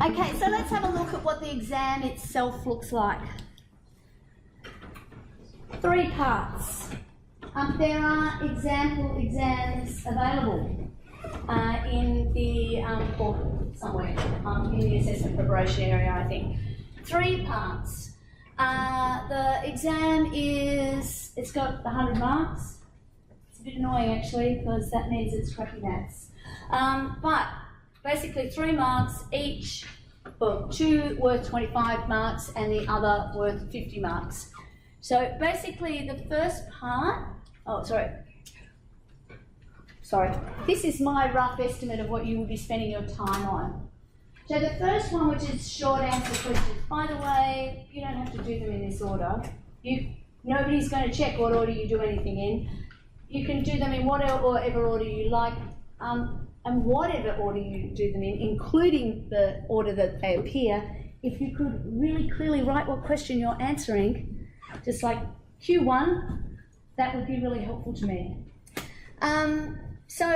Okay, so let's have a look at what the exam itself looks like. 3 parts. There are example exams available in the portal somewhere, in the assessment preparation area, I think. 3 parts. The exam it's got 100 marks. It's a bit annoying actually, because that means it's crappy maths. But basically 3 marks each, well, 2 worth 25 marks and the other worth 50 marks. So basically the first part, sorry, this is my rough estimate of what you will be spending your time on. So the first one, which is short answer questions, by the way, you don't have to do them in this order. Nobody's going to check what order you do anything in. You can do them in whatever order you like, and whatever order you do them in, including the order that they appear. If you could really clearly write what question you're answering, just like Q1, that would be really helpful to me. So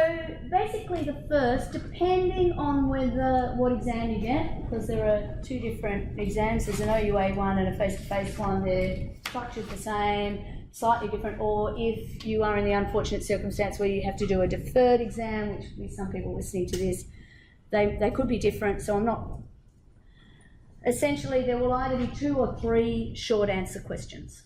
basically the first, depending on what exam you get, because there are 2 different exams, there's an OUA one and a face-to-face one, they're structured the same, slightly different, or if you are in the unfortunate circumstance where you have to do a deferred exam, which would be some people listening to this, they could be different, so I'm not... Essentially, there will either be 2 or 3 short answer questions.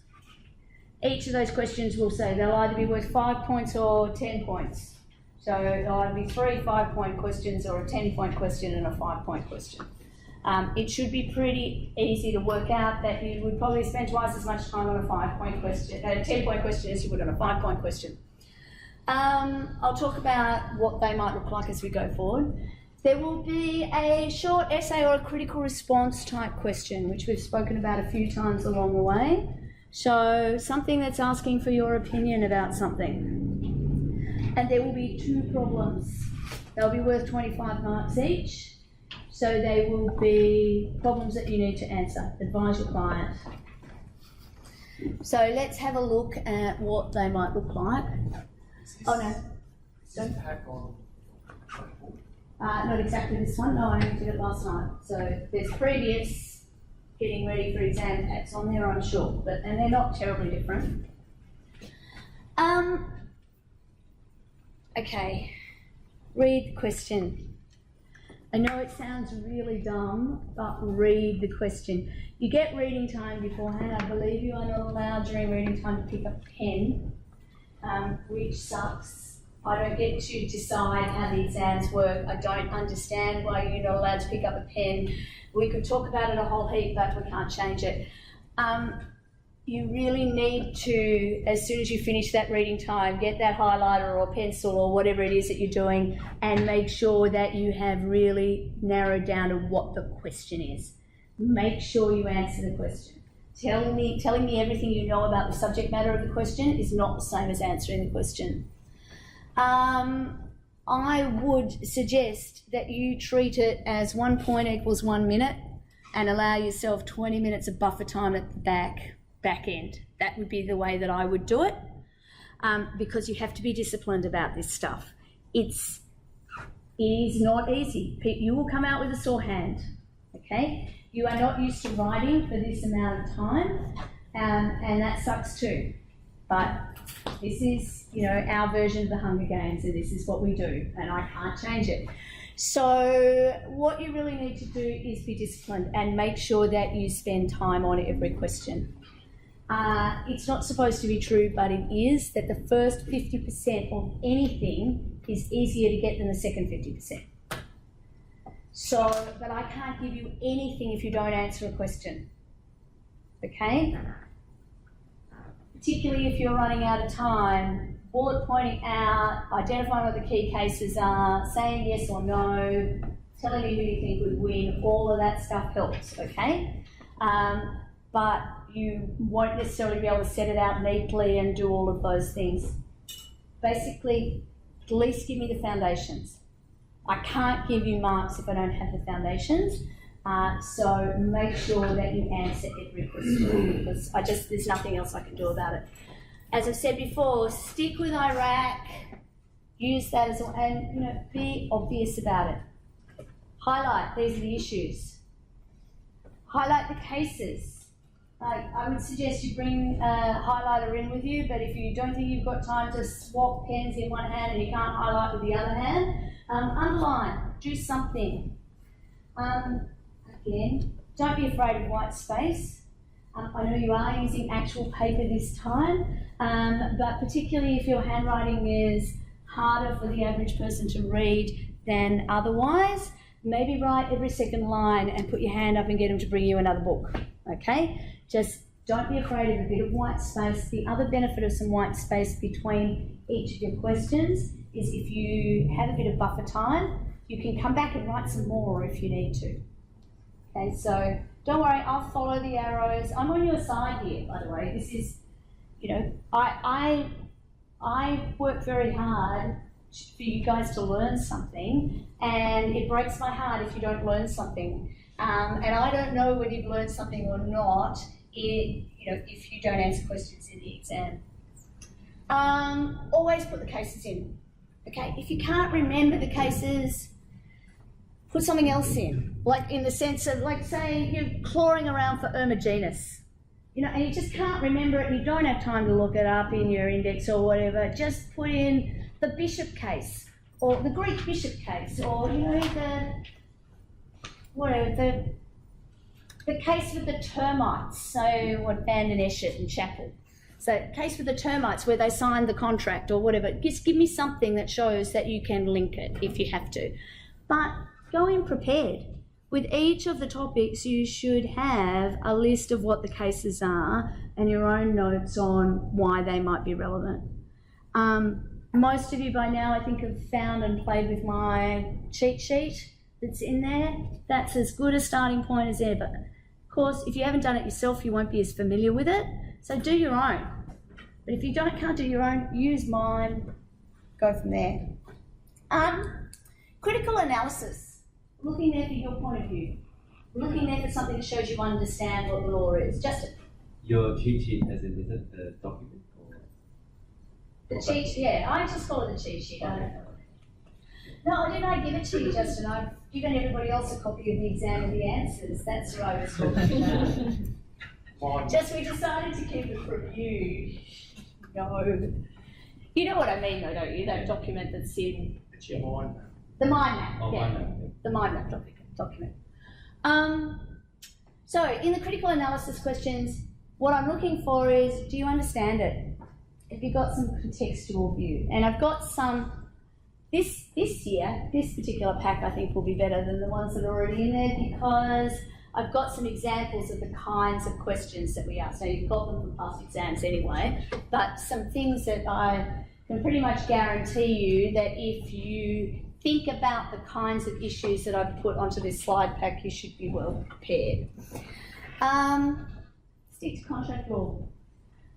Each of those questions will say they'll either be worth 5 points or 10 points. So there'll either be 3 5-point questions or a 10-point question and a 5-point question. It should be pretty easy to work out that you would probably spend twice as much time on a 5-point question, a 10-point question as you would on a 5-point question. I'll talk about what they might look like as we go forward. There will be a short essay or a critical response type question, which we've spoken about a few times along the way. So something that's asking for your opinion about something. And there will be 2 problems. They'll be worth 25 marks each. So they will be problems that you need to answer. Advise your client. So let's have a look at what they might look like. Not exactly this one. No, I only did it last night. So there's previous getting ready for exam packs on there, I'm sure, and they're not terribly different. Okay, read the question. I know it sounds really dumb, but read the question. You get reading time beforehand. I believe you are not allowed during reading time to pick up a pen, which sucks. I don't get to decide how the exams work. I don't understand why you're not allowed to pick up a pen. We could talk about it a whole heap, but we can't change it. You really need to, as soon as you finish that reading time, get that highlighter or pencil or whatever it is that you're doing and make sure that you have really narrowed down to what the question is. Make sure you answer the question. Telling me everything you know about the subject matter of the question is not the same as answering the question. I would suggest that you treat it as 1 point equals 1 minute and allow yourself 20 minutes of buffer time at the back end. That would be the way that I would do it, because you have to be disciplined about this stuff. It is not easy. You will come out with a sore hand, okay? You are not used to writing for this amount of time, and that sucks too. But this is, our version of the Hunger Games, and this is what we do, and I can't change it. So what you really need to do is be disciplined and make sure that you spend time on every question. It's not supposed to be true, but it is, that the first 50% of anything is easier to get than the second 50%. So, but I can't give you anything if you don't answer a question, okay? Particularly if you're running out of time, bullet pointing out, identifying what the key cases are, saying yes or no, telling me who you think would win, all of that stuff helps, okay? But you won't necessarily be able to set it out neatly and do all of those things. Basically, at least give me the foundations. I can't give you marks if I don't have the foundations, so make sure that you answer every question, because there's nothing else I can do about it. As I've said before, stick with Iraq, use that as well, and be obvious about it. Highlight, these are the issues. Highlight the cases. I would suggest you bring a highlighter in with you, but if you don't think you've got time to swap pens in one hand and you can't highlight with the other hand, underline, do something. Again, don't be afraid of white space. I know you are using actual paper this time, but particularly if your handwriting is harder for the average person to read than otherwise, maybe write every second line and put your hand up and get them to bring you another book, okay? Just don't be afraid of a bit of white space. The other benefit of some white space between each of your questions is if you have a bit of buffer time, you can come back and write some more if you need to. Okay, so don't worry, I'll follow the arrows. I'm on your side here, by the way. This is, you know, I work very hard for you guys to learn something, and it breaks my heart if you don't learn something. And I don't know whether you've learned something or not, if you don't answer questions in the exam. Always put the cases in, okay? If you can't remember the cases, put something else in, like in the sense of, like, say you're clawing around for Irma genus, you know, and you just can't remember it and you don't have time to look it up in your index or whatever. Just put in the bishop case or the Greek bishop case, or, you know, the case with the termites, so what Van den Eschet and Chapel. So case with the termites where they signed the contract or whatever. Just give me something that shows that you can link it if you have to. But go in prepared. With each of the topics, you should have a list of what the cases are and your own notes on why they might be relevant. Most of you by now, I think, have found and played with my cheat sheet that's in there. That's as good a starting point as ever. Of course, if you haven't done it yourself, you won't be as familiar with it, so do your own. But if you can't do your own, use mine, go from there. Critical analysis, looking there for your point of view, looking there for something that shows you understand what the law is. Justin? Your cheat sheet, as in, is it the document? The cheat sheet, yeah, I just call it the cheat sheet. No, didn't I give it to you, Justin? I've given everybody else a copy of the exam and the answers. That's what I was talking about. Just we decided to keep it from you. No. You know what I mean though, don't you? That document that's in... It's your mind map. The mind map, Oh, yeah. mind map. The mind map document. So in the critical analysis questions, what I'm looking for is, do you understand it? Have you got some contextual view? And I've got some, this year, this particular pack I think will be better than the ones that are already in there, because I've got some examples of the kinds of questions that we ask. Now you've got them from past exams anyway, but some things that I can pretty much guarantee you that if you think about the kinds of issues that I've put onto this slide pack, you should be well prepared. Stick to contract law.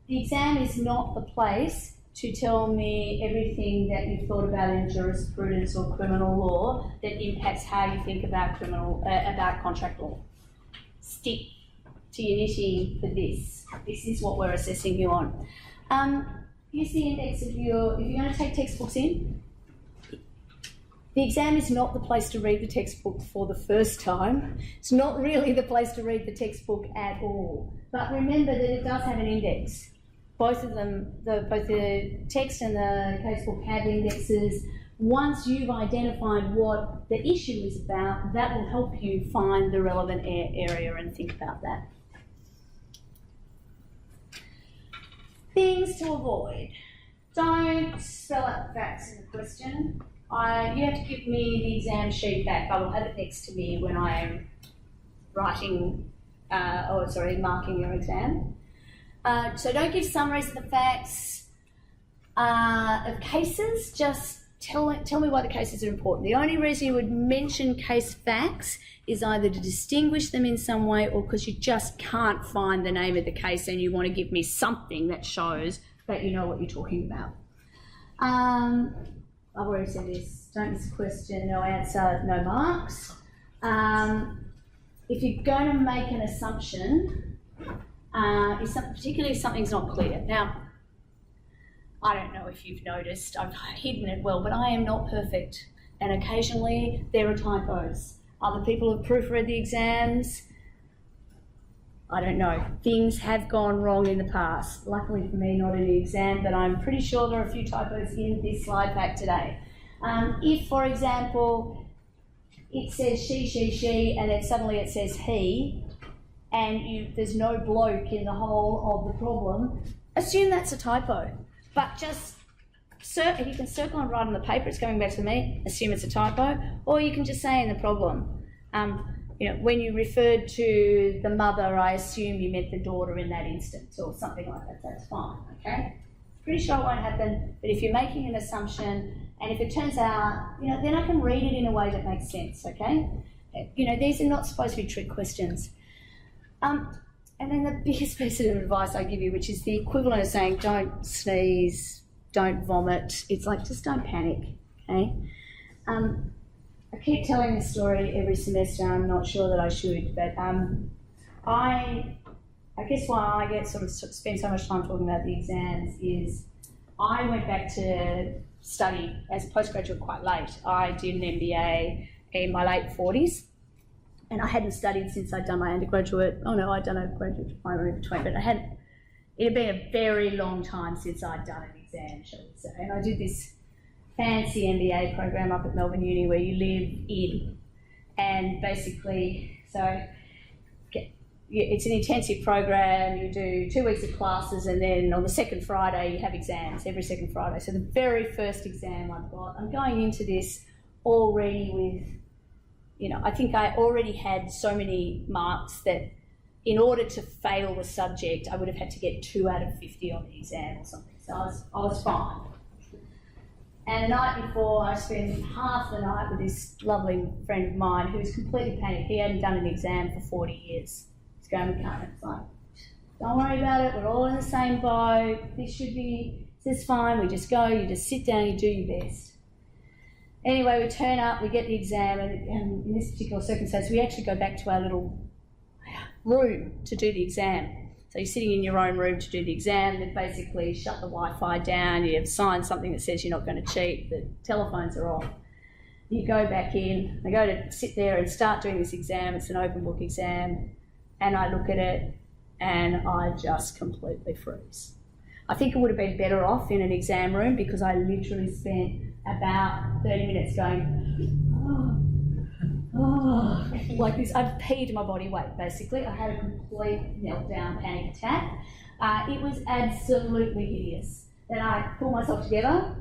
The exam is not the place to tell me everything that you've thought about in jurisprudence or criminal law that impacts how you think about contract law. Stick to your knitting for this. This is what we're assessing you on. Use the index if you're going to take textbooks in. The exam is not the place to read the textbook for the first time. It's not really the place to read the textbook at all. But remember that it does have an index. Both of them, both the text and the casebook have indexes. Once you've identified what the issue is about, that will help you find the relevant area and think about that. Things to avoid. Don't spell out facts in the question. You have to give me the exam sheet back. I will have it next to me when I am marking your exam. So don't give summaries of the facts of cases. Just tell me why the cases are important. The only reason you would mention case facts is either to distinguish them in some way or because you just can't find the name of the case and you want to give me something that shows that you know what you're talking about. I've already said this. Don't miss a question, no answer, no marks. If you're going to make an assumption, particularly if something's not clear. Now, I don't know if you've noticed, I've hidden it well, but I am not perfect. And occasionally there are typos. Other people have proofread the exams. I don't know. Things have gone wrong in the past. Luckily for me, not in the exam, but I'm pretty sure there are a few typos in this slide pack today. If, for example, it says she, and then suddenly it says he, and there's no bloke in the whole of the problem, assume that's a typo. But just, if you can circle and write on the paper, it's coming back to me, assume it's a typo, or you can just say in the problem, when you referred to the mother, I assume you meant the daughter in that instance, or something like that. That's fine, okay? Pretty sure it won't happen, but if you're making an assumption, and if it turns out, then I can read it in a way that makes sense, okay? These are not supposed to be trick questions. And then the biggest piece of advice I give you, which is the equivalent of saying don't sneeze, don't vomit. It's like, just don't panic, okay? I keep telling this story every semester. I'm not sure that I should, but I guess why I get sort of spend so much time talking about the exams is I went back to study as a postgraduate quite late. I did an MBA in my late 40s, and I hadn't studied since I'd done my undergraduate. Oh no, I'd done a graduate diploma in between, but it had been a very long time since I'd done an exam, shall we say. And I did this fancy MBA program up at Melbourne Uni where you live in, and basically, it's an intensive program. You do 2 weeks of classes, and then on the second Friday you have exams, every second Friday. So the very first exam I've got, I'm going into this already with, I think I already had so many marks that in order to fail the subject, I would have had to get 2 out of 50 on the exam or something. So I was fine. And the night before, I spent half the night with this lovely friend of mine who was completely panicked. He hadn't done an exam for 40 years. He's going, it's like, don't worry about it, we're all in the same boat, this is fine, we just go, you just sit down, you do your best. Anyway, we turn up, we get the exam, and in this particular circumstance, we actually go back to our little room to do the exam. So you're sitting in your own room to do the exam, then basically shut the Wi-Fi down, you have signed something that says you're not going to cheat, the telephones are off. You go back in, I go to sit there and start doing this exam, it's an open book exam, and I look at it and I just completely freeze. I think it would have been better off in an exam room because I literally spent about 30 minutes going, like this. I've peed my body weight, basically. I had a complete meltdown, panic attack. It was absolutely hideous. Then I pulled myself together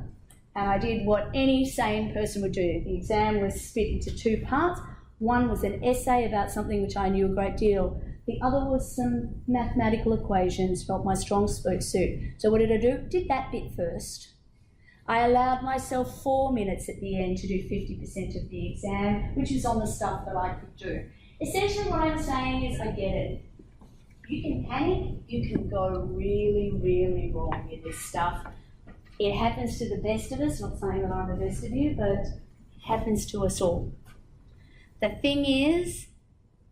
and I did what any sane person would do. The exam was split into 2 parts. One was an essay about something which I knew a great deal. The other was some mathematical equations, not my strong suit. So what did I do? Did that bit first. I allowed myself 4 minutes at the end to do 50% of the exam, which is on the stuff that I could do. Essentially what I'm saying is I get it. You can panic, you can go really, really wrong in this stuff. It happens to the best of us, not saying that I'm the best of you, but it happens to us all. The thing is,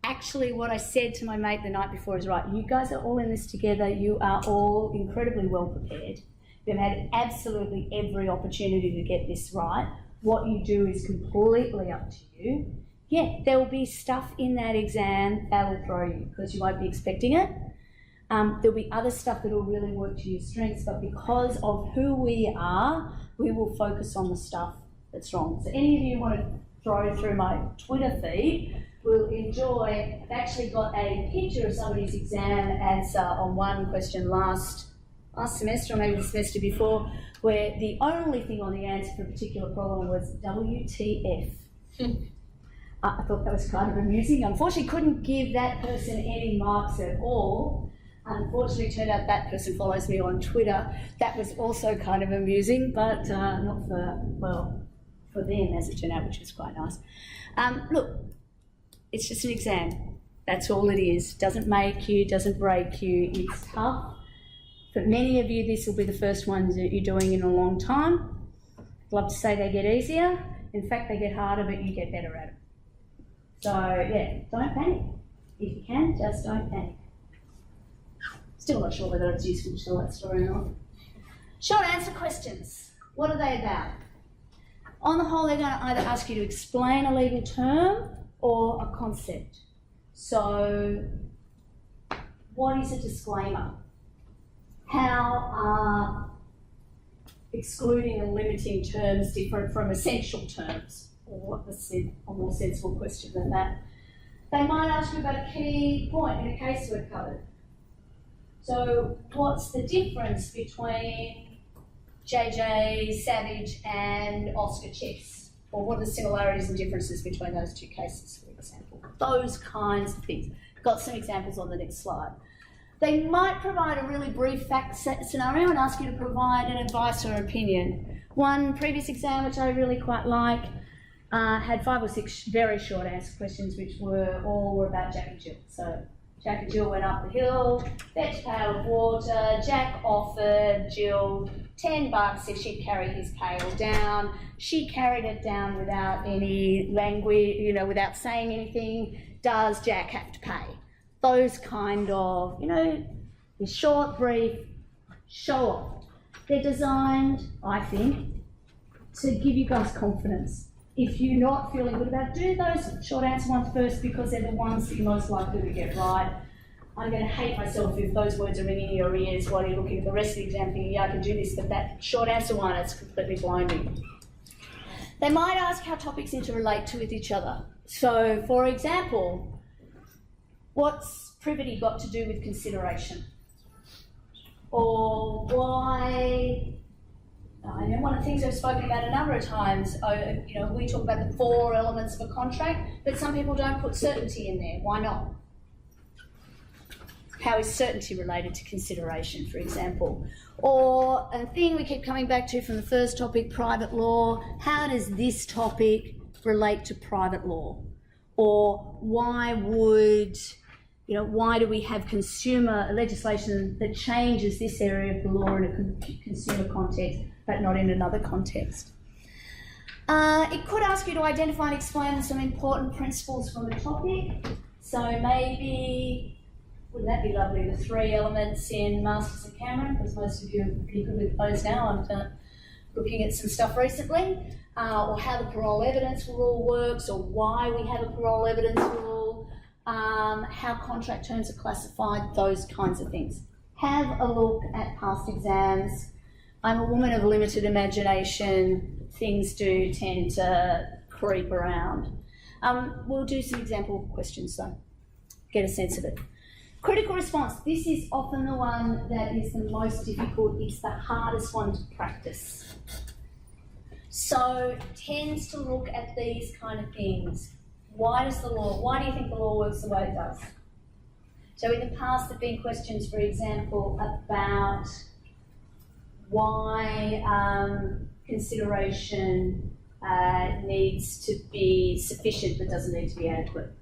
actually what I said to my mate the night before is right. You guys are all in this together. You are all incredibly well prepared. You've had absolutely every opportunity to get this right. What you do is completely up to you. Yeah, there will be stuff in that exam that will throw you because you won't be expecting it. There'll be other stuff that will really work to your strengths, but because of who we are, we will focus on the stuff that's wrong. So any of you want to throw through my Twitter feed will enjoy, I've actually got a picture of somebody's exam answer on one question last semester, or maybe the semester before, where the only thing on the answer for a particular problem was WTF. I thought that was kind of amusing. Unfortunately, couldn't give that person any marks at all. Unfortunately, it turned out that person follows me on Twitter. That was also kind of amusing, but not for them, as it turned out, which was quite nice. Look, it's just an exam. That's all it is. Doesn't make you, doesn't break you. It's tough. For many of you, this will be the first ones that you're doing in a long time. I'd love to say they get easier. In fact, they get harder, but you get better at it. So, yeah, don't panic. If you can, just don't panic. Still not sure whether it's useful to tell that story or not. Short answer questions. What are they about? On the whole, they're going to either ask you to explain a legal term or a concept. So what is a disclaimer? How are excluding and limiting terms different from essential terms? Or what's a more sensible question than that? They might ask you about a key point in a case we've covered. So what's the difference between JJ Savage and Oscar Chess? Or what are the similarities and differences between those two cases, for example? Those kinds of things. Got some examples on the next slide. They might provide a really brief fact scenario and ask you to provide an advice or opinion. One previous exam, which I really quite like, had 5 or 6 very short answer questions, which all were about Jack and Jill. So Jack and Jill went up the hill, fetched a pail of water. Jack offered Jill $10 if she'd carry his pail down. She carried it down without any language, without saying anything. Does Jack have to pay? Those kind of, short, brief, show off. They're designed, I think, to give you guys confidence. If you're not feeling good about it, do those short answer ones first because they're the ones that you're most likely to get right. I'm going to hate myself if those words are ringing in your ears while you're looking at the rest of the exam thinking, yeah, I can do this, but that short answer one is completely blinding. They might ask how topics interrelate to with each other. So, for example, what's privity got to do with consideration? Or why, one of the things I've spoken about a number of times, we talk about the 4 elements of a contract, but some people don't put certainty in there. Why not? How is certainty related to consideration, for example? Or a thing we keep coming back to from the first topic, private law. How does this topic relate to private law? Or why do we have consumer legislation that changes this area of the law in a consumer context, but not in another context? It could ask you to identify and explain some important principles from a topic. So maybe, wouldn't that be lovely, the 3 elements in Masters and Cameron, because most of you are pretty good with those now. I'm looking at some stuff recently. Or how the parole evidence rule works, or why we have a parole evidence rule, how contract terms are classified, those kinds of things. Have a look at past exams. I'm a woman of limited imagination. Things do tend to creep around. We'll do some example questions though, get a sense of it. Critical response. This is often the one that is the most difficult. It's the hardest one to practice. So it tends to look at these kind of things. Why do you think the law works the way it does? So in the past there have been questions, for example, about why consideration needs to be sufficient but doesn't need to be adequate.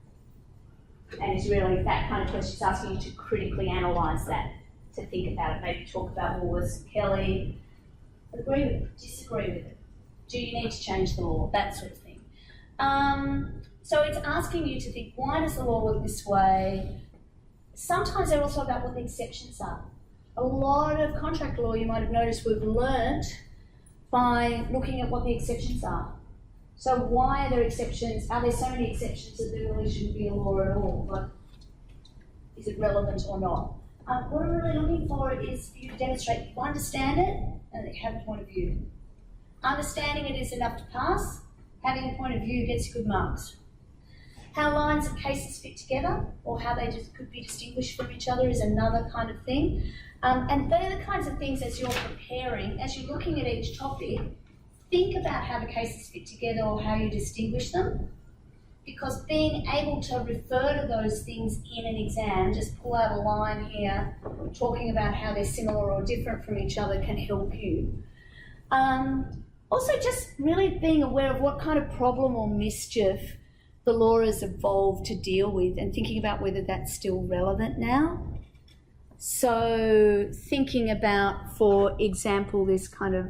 And it's really that kind of question. It's asking you to critically analyse that, to think about it, maybe talk about Lewis, Kelly, agree with it, disagree with it. Do you need to change the law? That sort of thing. So it's asking you to think, why does the law work this way? Sometimes they're also about what the exceptions are. A lot of contract law, you might have noticed, we've learnt by looking at what the exceptions are. So why are there exceptions? Are there so many exceptions that there really shouldn't be a law at all? Like, is it relevant or not? What we're really looking for is for you to demonstrate you understand it and that you have a point of view. Understanding it is enough to pass. Having a point of view gets you good marks. How lines of cases fit together or how they just could be distinguished from each other is another kind of thing. And they're the kinds of things as you're preparing, as you're looking at each topic, think about how the cases fit together or how you distinguish them. Because being able to refer to those things in an exam, just pull out a line here, talking about how they're similar or different from each other can help you. Also just really being aware of what kind of problem or mischief the law has evolved to deal with and thinking about whether that's still relevant now. So thinking about, for example, this kind of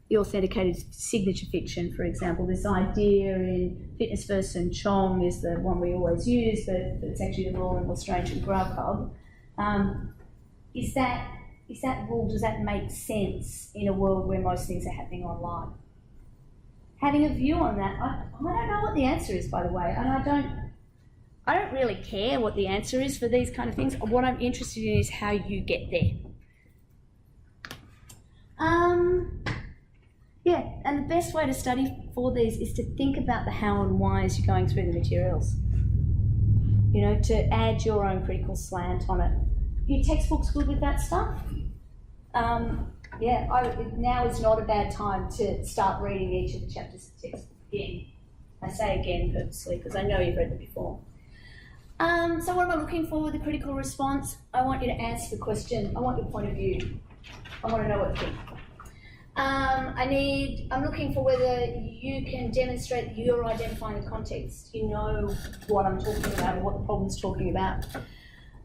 the authenticated signature fiction, for example, this idea in Fitness First and Chong is the one we always use, but it's actually the law in Lestrange and Grubhub. Is that rule, does that make sense in a world where most things are happening online? Having a view on that, I don't know what the answer is, by the way, and I don't I don't really care what the answer is for these kind of things. What I'm interested in is how you get there. Yeah, and the best way to study for these is to think about the how and why as you're going through the materials. You know, to add your own critical slant on it. Your textbook's good with that stuff? Now is not a bad time to start reading each of the chapters of the textbook again. I say again purposely because I know you've read them before. So what am I looking for with the critical response? I want you to answer the question. I want your point of view. I want to know what you think. I'm looking for whether you can demonstrate that you're identifying the context. You know what I'm talking about or what the problem's talking about.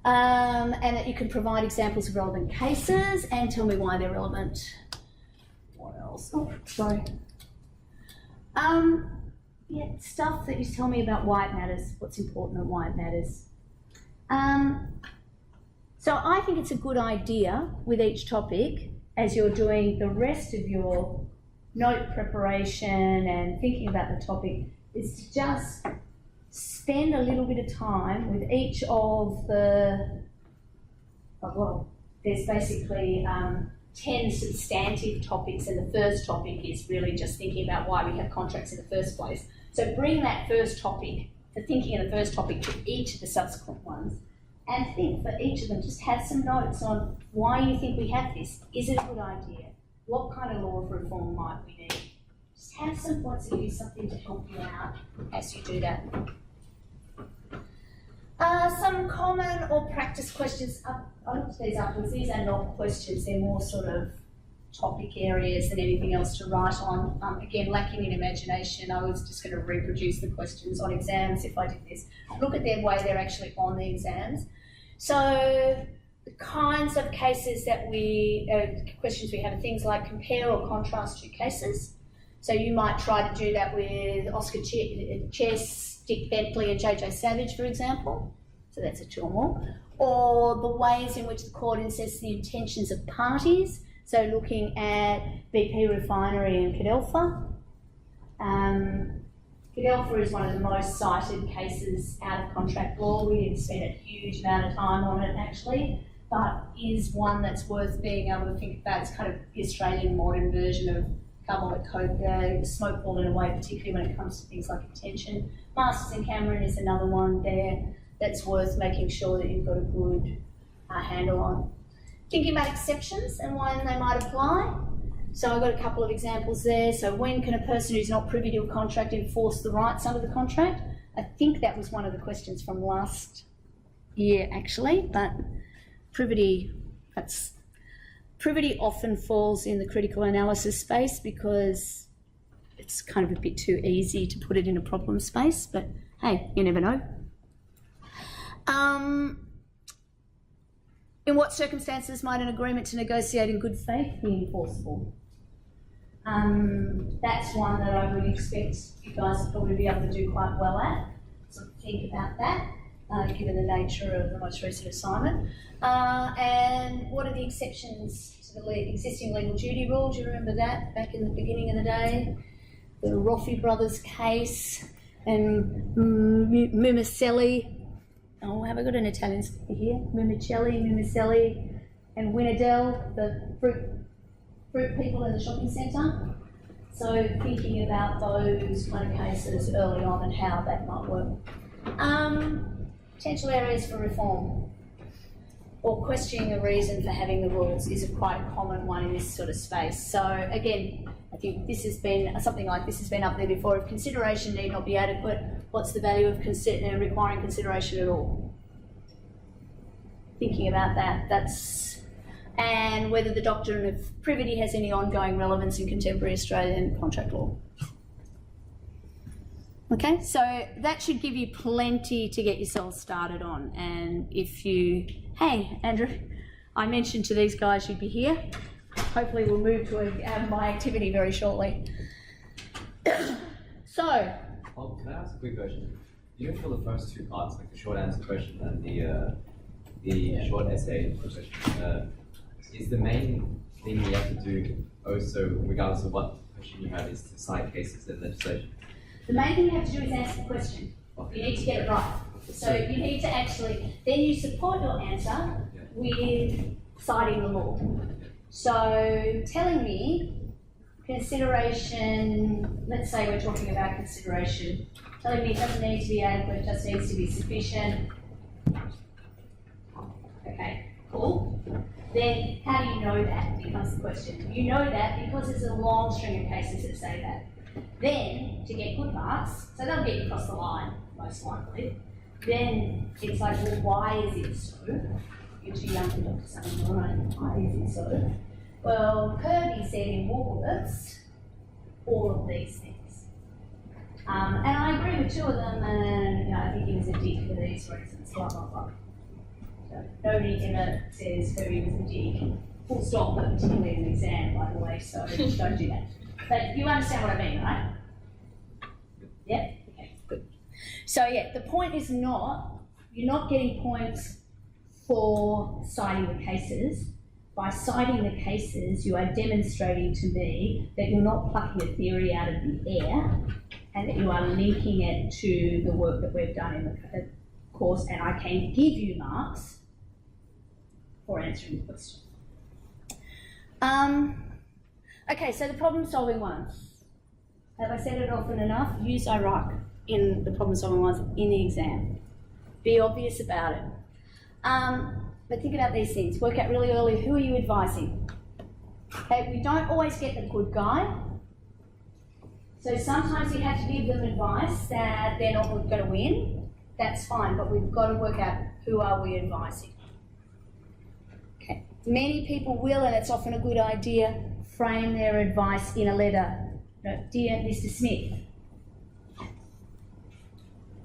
And that you can provide examples of relevant cases and tell me why they're relevant. What else? Oh, sorry. Stuff that you tell me about why it matters, what's important and why it matters. So I think it's a good idea with each topic as you're doing the rest of your note preparation and thinking about the topic is to just spend a little bit of time with each of the, there's basically 10 substantive topics, and the first topic is really just thinking about why we have contracts in the first place. So bring that first topic, the thinking of the first topic, to each of the subsequent ones, and think for each of them, just have some notes on why you think we have this. Is it a good idea? What kind of law of reform might we need? Just have some points of view, something to help you out as you do that. Some common or practice questions. I looked at these afterwards. These are not questions. They're more sort of topic areas than anything else to write on. Again, lacking in imagination, I was just going to reproduce the questions on exams if I did this. Look at the way they're actually on the exams. So the kinds of cases that questions we have are things like compare or contrast two cases. So you might try to do that with Oscar Chess, Dick Bentley and JJ Savage, for example. So that's a two or more. Or the ways in which the court assesses the intentions of parties. So looking at BP Refinery and Cadelpha. Cadelpha is one of the most cited cases out of contract law. We didn't spend a huge amount of time on it actually, but is one that's worth being able to think about. It's kind of the Australian modern version of carbolic coke, smoke ball in a way, particularly when it comes to things like intention. Masters and Cameron is another one there that's worth making sure that you've got a good handle on. Thinking about exceptions and when they might apply. So I've got a couple of examples there. So when can a person who's not privy to a contract enforce the rights under the contract? I think that was one of the questions from last year actually, but privity often falls in the critical analysis space because it's kind of a bit too easy to put it in a problem space, but hey, you never know. In what circumstances might an agreement to negotiate in good faith be enforceable? That's one that I would expect you guys to probably be able to do quite well at. So think about that, given the nature of the most recent assignment. And what are the exceptions to the existing legal duty rule? Do you remember that back in the beginning of the day? The Roffi brothers case and Mumicelli. Oh, have I got an Italian speaker here? Mumicelli and Winnadell, the fruit people in the shopping centre. So thinking about those kind of cases early on and how that might work. Potential areas for reform or questioning the reason for having the rules is quite a common one in this sort of space. So again, I think this has been, something like this has been up there before. If consideration need not be adequate, what's the value of requiring consideration at all? Thinking about that, and whether the doctrine of privity has any ongoing relevance in contemporary Australian contract law. Okay, so that should give you plenty to get yourselves started on. And if you, hey, Andrew, I mentioned to these guys you'd be here. Hopefully we'll move to my activity very shortly. So. Oh, can I ask a quick question? You know, for the first two parts, like the short answer question and the short essay question, is the main thing you have to do also, regardless of what question you have, is to cite cases and legislation? The main thing you have to do is answer the question. Okay. You need to get it right. So you need to actually, then you support your answer with citing the law. So telling me consideration, let's say we're talking about consideration, telling me it doesn't need to be adequate, it just needs to be sufficient. Okay, cool. Then how do you know that becomes the question. You know that because there's a long string of cases that say that. Then, to get good marks, so they'll get you across the line, most likely, then it's like, well, why is it so? You're too young to look for something, right? Why is it so? Well, Kirby said in Woolworths all of these things. And I agree with two of them, and I think he was a dick for these reasons, blah, blah, blah. So nobody ever says Kirby was a dick, full stop, but particularly in an exam, by the way, so don't do that. But you understand what I mean, right? Yep? Okay, good. So yeah, the point is you're not getting points for citing the cases. By citing the cases, you are demonstrating to me that you're not plucking a theory out of the air and that you are linking it to the work that we've done in the course, and I can give you marks for answering the question. Okay, so the problem-solving ones. Have I said it often enough? Use IROC in the problem-solving ones in the exam. Be obvious about it. But think about these things. Work out really early, who are you advising? Okay, we don't always get the good guy. So sometimes you have to give them advice that they're not going to win. That's fine, but we've got to work out who are we advising. Okay, many people will, and it's often a good idea, frame their advice in a letter. Dear Mr. Smith.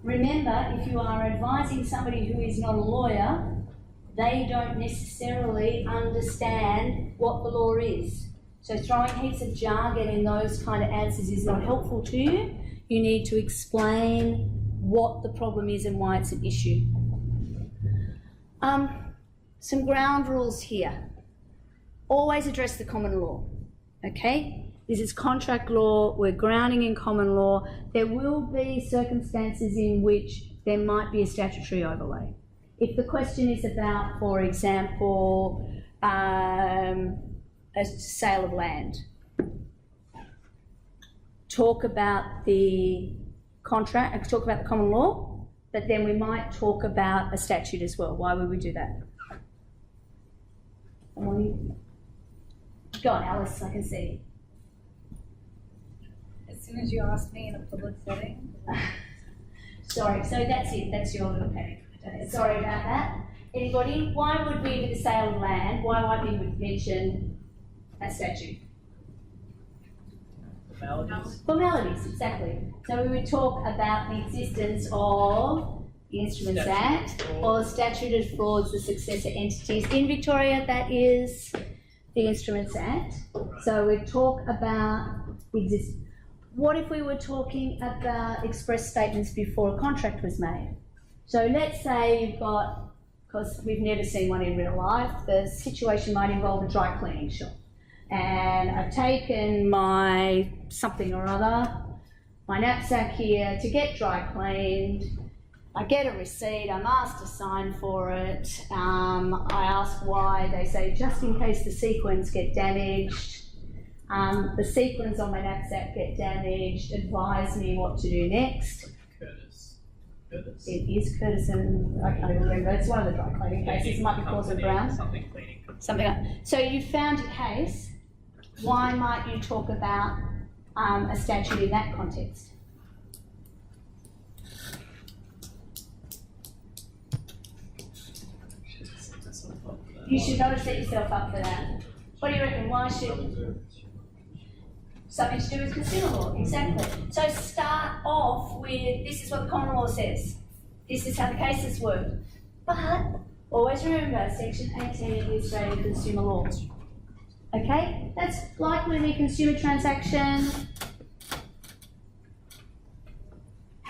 Remember, if you are advising somebody who is not a lawyer, they don't necessarily understand what the law is. So throwing heaps of jargon in those kind of answers is not helpful to you. You need to explain what the problem is and why it's an issue. Some ground rules here. Always address the common law, okay? This is contract law, we're grounding in common law. There will be circumstances in which there might be a statutory overlay. If the question is about, for example, a sale of land, talk about the contract, talk about the common law, but then we might talk about a statute as well. Why would we do that? Go on, Alice, I can see. As soon as you asked me in a public setting. Sorry, so that's it, that's your little panic. Sorry about that. Anybody? Why would we, with the sale of land, why might we mention a statute? Formalities. Formalities, exactly. So we would talk about the existence of the Instruments Act or statute of frauds, the successor entities. In Victoria, that is the Instruments Act. So we'd talk about the existence. What if we were talking about express statements before a contract was made? So let's say you've got, because we've never seen one in real life, the situation might involve a dry cleaning shop. And I've taken my something or other, my knapsack here, to get dry cleaned. I get a receipt, I'm asked to sign for it. I ask why, they say just in case the sequins get damaged. The sequins on my knapsack get damaged, advise me what to do next. Curtis. It is Curtis and I can't even remember, it's one of the dry cleaning cases, it might be Causing Brown. Something cleaning. Something like that. So you found a case, why might you talk about a statute in that context? You should not have set yourself up for that. What do you reckon? Why should... Something to do with consumer law, exactly. So start off with, this is what the common law says. This is how the cases work. But always remember, Section 18 of the Australian Consumer Law. Okay? That's likely to be a consumer transaction.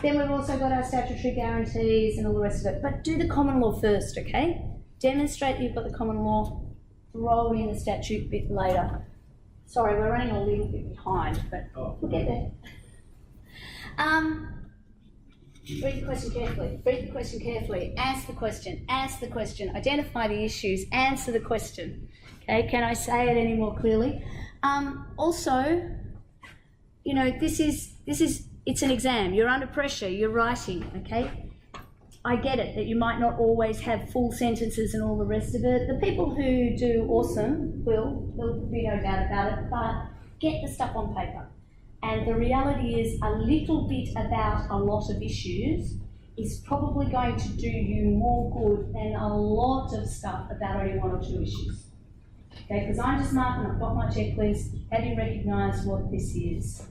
Then we've also got our statutory guarantees and all the rest of it. But do the common law first, okay? Demonstrate that you've got the common law, throw in the statute bit later. Sorry, we're running a little bit behind, but we'll get there. Read the question carefully. Read the question carefully. Answer the question. Answer the question. Identify the issues. Answer the question. Okay, can I say it any more clearly? Also, you know, it's an exam. You're under pressure. You're writing. Okay. I get it that you might not always have full sentences and all the rest of it. The people who do awesome there'll be no doubt about it, but get the stuff on paper. And the reality is a little bit about a lot of issues is probably going to do you more good than a lot of stuff about only one or two issues. Okay, because I'm just marking, I've got my checklist. Have you recognised what this is?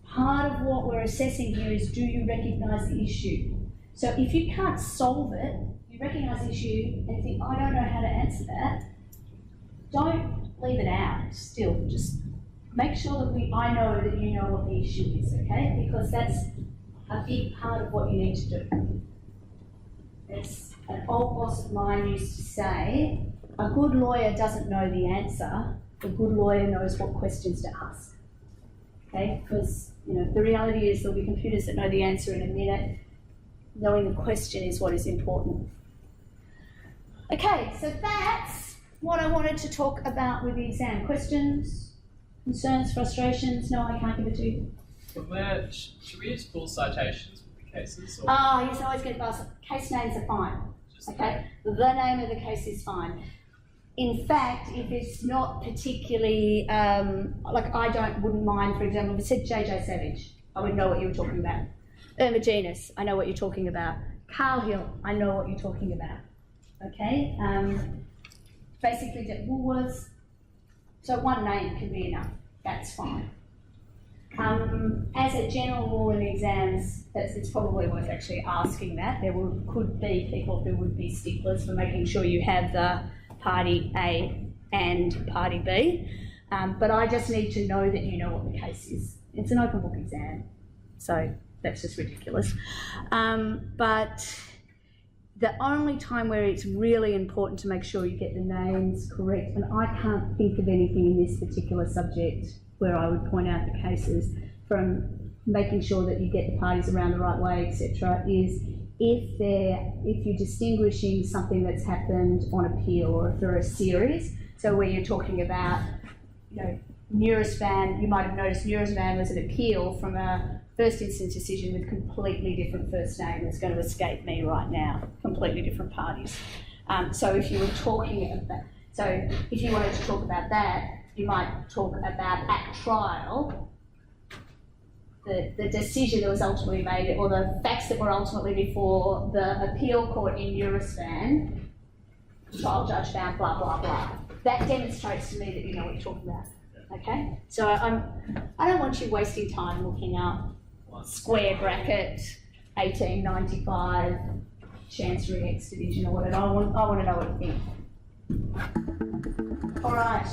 Part of what we're assessing here is, do you recognise the issue? So if you can't solve it, you recognise the issue and think, I don't know how to answer that, don't leave it out still. Just make sure that I know that you know what the issue is, okay? Because that's a big part of what you need to do. It's an old boss of mine used to say, a good lawyer doesn't know the answer, a good lawyer knows what questions to ask. Okay? Because, you know, the reality is there'll be computers that know the answer in a minute. Knowing the question is what is important. Okay, so that's what I wanted to talk about with the exam. Questions, concerns, frustrations? No, I can't give it to you. But should we use full citations with the cases? Or Yes, I always get asked. Case names are fine. Okay, the name of the case is fine. In fact, if it's not particularly, like wouldn't mind, for example, if it said J.J. Savage, I would know what you were talking about. Irma Genus, I know what you're talking about. Carl Hill, I know what you're talking about. Okay? Basically, Woolworths, so one name can be enough. That's fine. As a general rule in exams, it's probably worth actually asking that. There could be people who would be sticklers for making sure you have the party A and party B. But I just need to know that you know what the case is. It's an open book exam, so that's just ridiculous. But the only time where it's really important to make sure you get the names correct, and I can't think of anything in this particular subject where I would point out the cases, from making sure that you get the parties around the right way, etc., is if you're distinguishing something that's happened on appeal, or if there are a series, so where you're talking about, you know, Neurospan, you might have noticed Neurospan was an appeal from a first instance decision with completely different first name that's going to escape me right now, completely different parties. So if you were talking about, so if you wanted to talk about that, you might talk about at trial, the decision that was ultimately made, or the facts that were ultimately before the appeal court in Neurospan, trial judge found blah, blah, blah. That demonstrates to me that you know what you're talking about. Okay? So I don't want you wasting time looking up square bracket, 1895, Chancery X Division or whatever. I want to know what you think. All right.